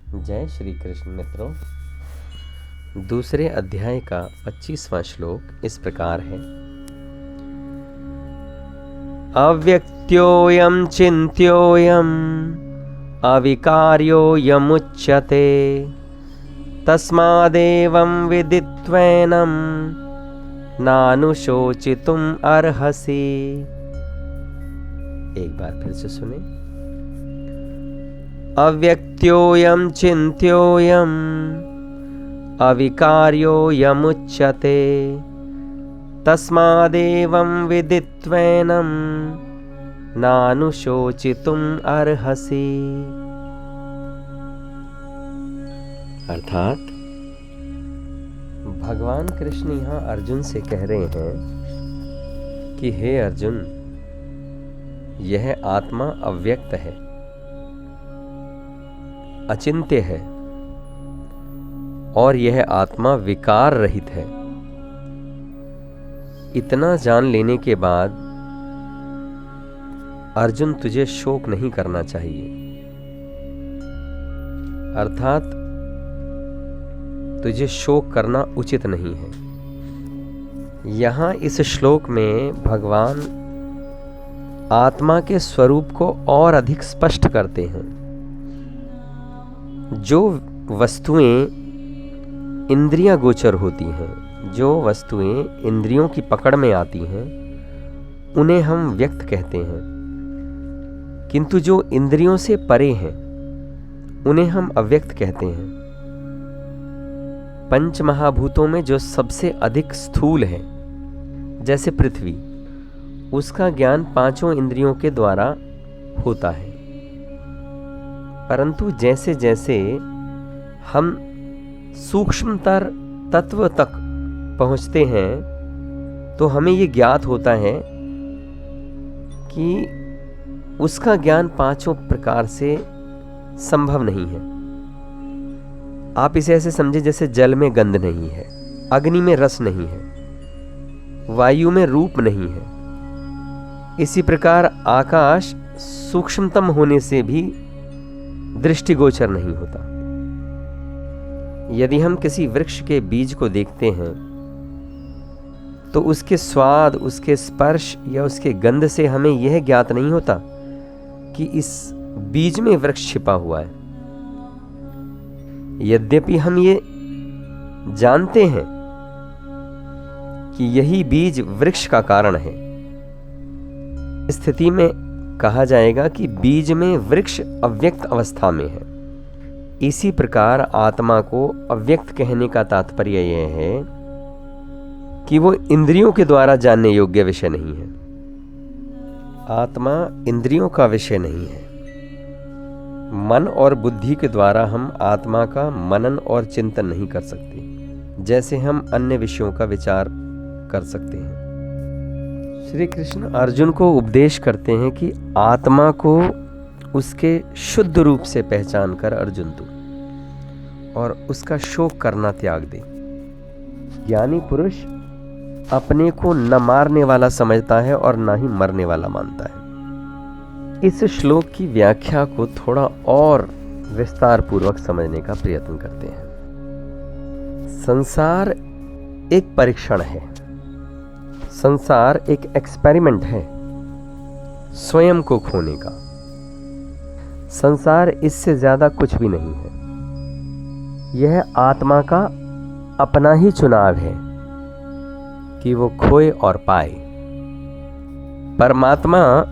जय श्री कृष्ण मित्रों। दूसरे अध्याय का 25वां श्लोक इस प्रकार है। अव्यक्त्योऽयं चिन्त्योऽयम् अविकार्योऽयमुच्यते तस्मादेवं विदित्वैनं नानुशोचितुम् अर्हसि। एक बार फिर से सुने। अव्यक्त्योऽयं चिन्त्योऽयम् अविकार्योऽयमुच्यते तस्मादेवं विदित्वैनं नानुशोचितुम् अर्हसि। अर्थात भगवान कृष्ण यहाँ अर्जुन से कह रहे हैं कि हे अर्जुन, यह आत्मा अव्यक्त है, अचिंत्य है और यह आत्मा विकार रहित है। इतना जान लेने के बाद अर्जुन तुझे शोक नहीं करना चाहिए। अर्थात तुझे शोक करना उचित नहीं है। यहां इस श्लोक में भगवान आत्मा के स्वरूप को और अधिक स्पष्ट करते हैं। जो वस्तुएं इंद्रियां गोचर होती हैं, जो वस्तुएं इंद्रियों की पकड़ में आती हैं, उन्हें हम व्यक्त कहते हैं, किंतु जो इंद्रियों से परे हैं उन्हें हम अव्यक्त कहते हैं। पंच महाभूतों में जो सबसे अधिक स्थूल है, जैसे पृथ्वी, उसका ज्ञान पांचों इंद्रियों के द्वारा होता है। परंतु जैसे जैसे हम सूक्ष्मतर तत्व तक पहुंचते हैं तो हमें ये ज्ञात होता है कि उसका ज्ञान पांचों प्रकार से संभव नहीं है। आप इसे ऐसे समझे जैसे जल में गंध नहीं है, अग्नि में रस नहीं है, वायु में रूप नहीं है। इसी प्रकार आकाश सूक्ष्मतम होने से भी दृष्टिगोचर नहीं होता। यदि हम किसी वृक्ष के बीज को देखते हैं तो उसके स्वाद, उसके स्पर्श या उसके गंध से हमें यह ज्ञात नहीं होता कि इस बीज में वृक्ष छिपा हुआ है। यद्यपि हम ये जानते हैं कि यही बीज वृक्ष का कारण है। स्थिति में कहा जाएगा कि बीज में वृक्ष अव्यक्त अवस्था में है। इसी प्रकार आत्मा को अव्यक्त कहने का तात्पर्य यह है कि वो इंद्रियों के द्वारा जानने योग्य विषय नहीं है। आत्मा इंद्रियों का विषय नहीं है। मन और बुद्धि के द्वारा हम आत्मा का मनन और चिंतन नहीं कर सकते, जैसे हम अन्य विषयों का विचार कर सकते हैं। श्री कृष्ण अर्जुन को उपदेश करते हैं कि आत्मा को उसके शुद्ध रूप से पहचान कर अर्जुन तू और उसका शोक करना त्याग दे। ज्ञानी पुरुष अपने को न मारने वाला समझता है और न ही मरने वाला मानता है। इस श्लोक की व्याख्या को थोड़ा और विस्तार पूर्वक समझने का प्रयत्न करते हैं। संसार एक परीक्षण है, संसार एक एक्सपेरिमेंट है स्वयं को खोने का। संसार इससे ज्यादा कुछ भी नहीं है। यह आत्मा का अपना ही चुनाव है कि वो खोए और पाए। परमात्मा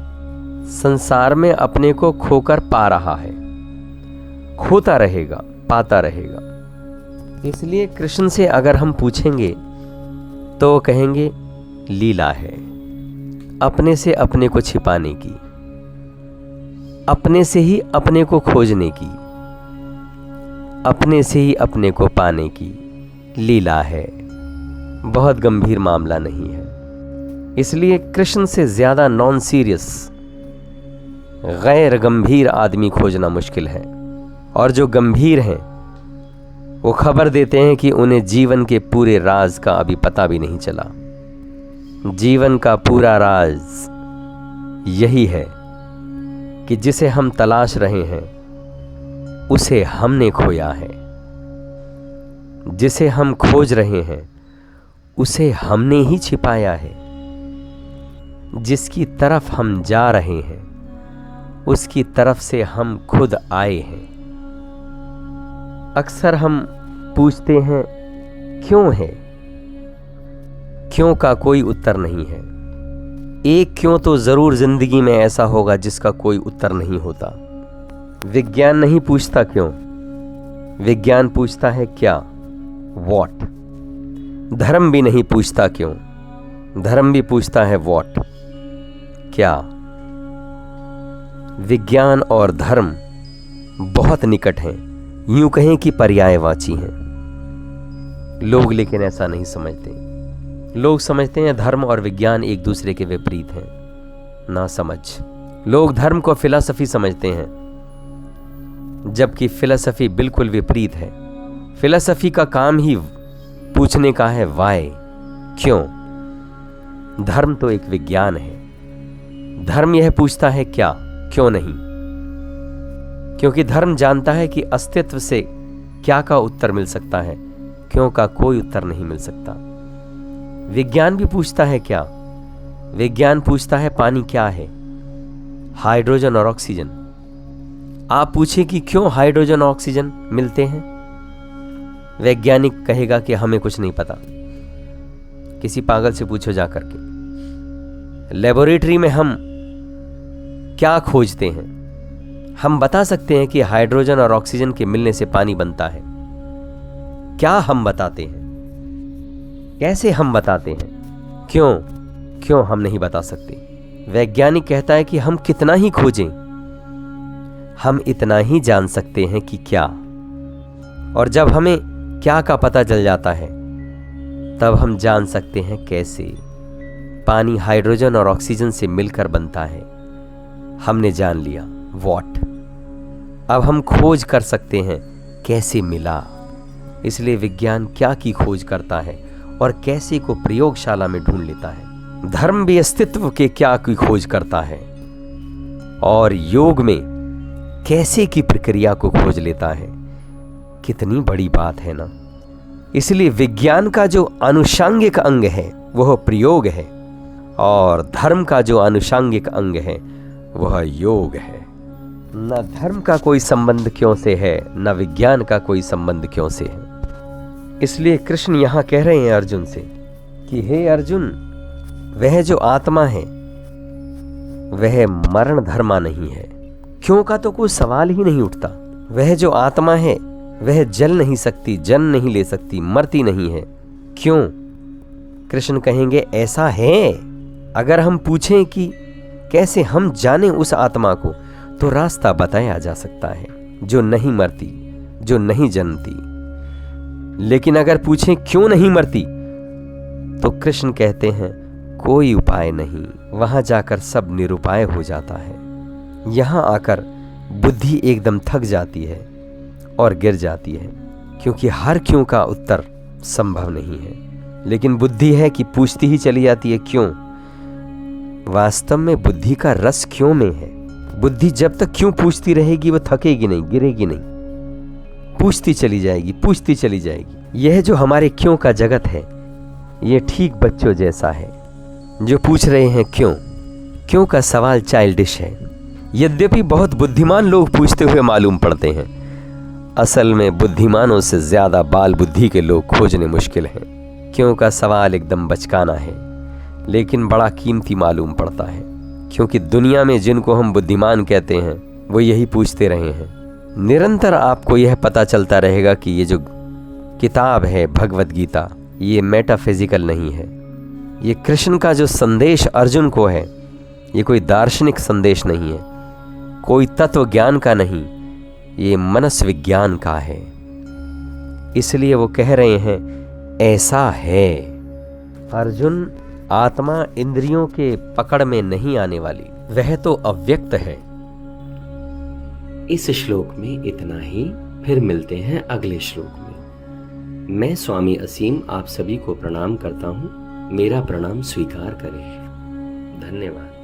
संसार में अपने को खोकर पा रहा है, खोता रहेगा, पाता रहेगा। इसलिए कृष्ण से अगर हम पूछेंगे तो वो कहेंगे लीला है, अपने से अपने को छिपाने की, अपने से ही अपने को खोजने की, अपने से ही अपने को पाने की लीला है। बहुत गंभीर मामला नहीं है। इसलिए कृष्ण से ज्यादा नॉन सीरियस, गैर गंभीर आदमी खोजना मुश्किल है। और जो गंभीर हैं वो खबर देते हैं कि उन्हें जीवन के पूरे राज का अभी पता भी नहीं चला। जीवन का पूरा राज यही है कि जिसे हम तलाश रहे हैं उसे हमने खोया है। जिसे हम खोज रहे हैं उसे हमने ही छिपाया है। जिसकी तरफ हम जा रहे हैं उसकी तरफ से हम खुद आए हैं। अक्सर हम पूछते हैं क्यों है। क्यों का कोई उत्तर नहीं है। एक क्यों तो जरूर जिंदगी में ऐसा होगा जिसका कोई उत्तर नहीं होता। विज्ञान नहीं पूछता क्यों, विज्ञान पूछता है क्या, व्हाट। धर्म भी नहीं पूछता क्यों, धर्म भी पूछता है व्हाट, क्या। विज्ञान और धर्म बहुत निकट हैं, यूं कहें कि पर्यायवाची हैं। लोग लेकिन ऐसा नहीं समझते। लोग समझते हैं धर्म और विज्ञान एक दूसरे के विपरीत हैं। ना समझ। लोग धर्म को फिलॉसफी समझते हैं, जबकि फिलॉसफी बिल्कुल विपरीत है। फिलॉसफी का काम ही पूछने का है वाई, क्यों। धर्म तो एक विज्ञान है। धर्म यह पूछता है क्या, क्यों नहीं। क्योंकि धर्म जानता है कि अस्तित्व से क्या का उत्तर मिल सकता है, क्यों का कोई उत्तर नहीं मिल सकता। विज्ञान भी पूछता है क्या। विज्ञान पूछता है पानी क्या है, हाइड्रोजन और ऑक्सीजन। आप पूछे कि क्यों हाइड्रोजन और ऑक्सीजन मिलते हैं, वैज्ञानिक कहेगा कि हमें कुछ नहीं पता। किसी पागल से पूछो जाकर के। लेबोरेटरी में हम क्या खोजते हैं। हम बता सकते हैं कि हाइड्रोजन और ऑक्सीजन के मिलने से पानी बनता है। क्या हम बताते हैं, कैसे हम बताते हैं, क्यों हम नहीं बता सकते। वैज्ञानिक कहता है कि हम कितना ही खोजें, हम इतना ही जान सकते हैं कि क्या। और जब हमें क्या का पता चल जाता है तब हम जान सकते हैं कैसे। पानी हाइड्रोजन और ऑक्सीजन से मिलकर बनता है, हमने जान लिया व्हाट। अब हम खोज कर सकते हैं कैसे मिला। इसलिए विज्ञान क्या की खोज करता है और कैसे को प्रयोगशाला में ढूंढ लेता है। धर्म भी अस्तित्व के क्या की खोज करता है और योग में कैसे की प्रक्रिया को खोज लेता है। कितनी बड़ी बात है ना। इसलिए विज्ञान का जो आनुषंगिक अंग है वह प्रयोग है और धर्म का जो आनुषंगिक अंग है वह योग है। न धर्म का कोई संबंध क्यों से है, न विज्ञान का कोई संबंध क्यों से है। इसलिए कृष्ण यहां कह रहे हैं अर्जुन से कि हे अर्जुन, वह जो आत्मा है वह मरण धर्मा नहीं है। क्यों का तो कोई सवाल ही नहीं उठता। वह जो आत्मा है वह जल नहीं सकती, जन्म नहीं ले सकती, मरती नहीं है। क्यों? कृष्ण कहेंगे ऐसा है। अगर हम पूछें कि कैसे हम जाने उस आत्मा को, तो रास्ता बताया जा सकता है, जो नहीं मरती, जो नहीं जन्मती। लेकिन अगर पूछें क्यों नहीं मरती, तो कृष्ण कहते हैं कोई उपाय नहीं। वहां जाकर सब निरुपाय हो जाता है। यहां आकर बुद्धि एकदम थक जाती है और गिर जाती है, क्योंकि हर क्यों का उत्तर संभव नहीं है। लेकिन बुद्धि है कि पूछती ही चली जाती है क्यों। वास्तव में बुद्धि का रस क्यों में है। बुद्धि जब तक क्यों पूछती रहेगी वह थकेगी नहीं, गिरेगी नहीं, पूछती चली जाएगी, पूछती चली जाएगी। यह जो हमारे क्यों का जगत है यह ठीक बच्चों जैसा है जो पूछ रहे हैं क्यों। क्यों का सवाल चाइल्डिश है। यद्यपि बहुत बुद्धिमान लोग पूछते हुए मालूम पड़ते हैं, असल में बुद्धिमानों से ज्यादा बाल बुद्धि के लोग खोजने मुश्किल हैं। क्यों का सवाल एकदम बचकाना है, लेकिन बड़ा कीमती मालूम पड़ता है, क्योंकि दुनिया में जिनको हम बुद्धिमान कहते हैं वो यही पूछते रहे हैं। निरंतर आपको यह पता चलता रहेगा कि ये जो किताब है भगवत गीता, ये मेटाफिजिकल नहीं है। ये कृष्ण का जो संदेश अर्जुन को है, ये कोई दार्शनिक संदेश नहीं है, कोई तत्व ज्ञान का नहीं, ये मनस विज्ञान का है। इसलिए वो कह रहे हैं ऐसा है। अर्जुन, आत्मा इंद्रियों के पकड़ में नहीं आने वाली, वह तो अव्यक्त है। इस श्लोक में इतना ही। फिर मिलते हैं अगले श्लोक में। मैं स्वामी असीम आप सभी को प्रणाम करता हूँ। मेरा प्रणाम स्वीकार करें। धन्यवाद।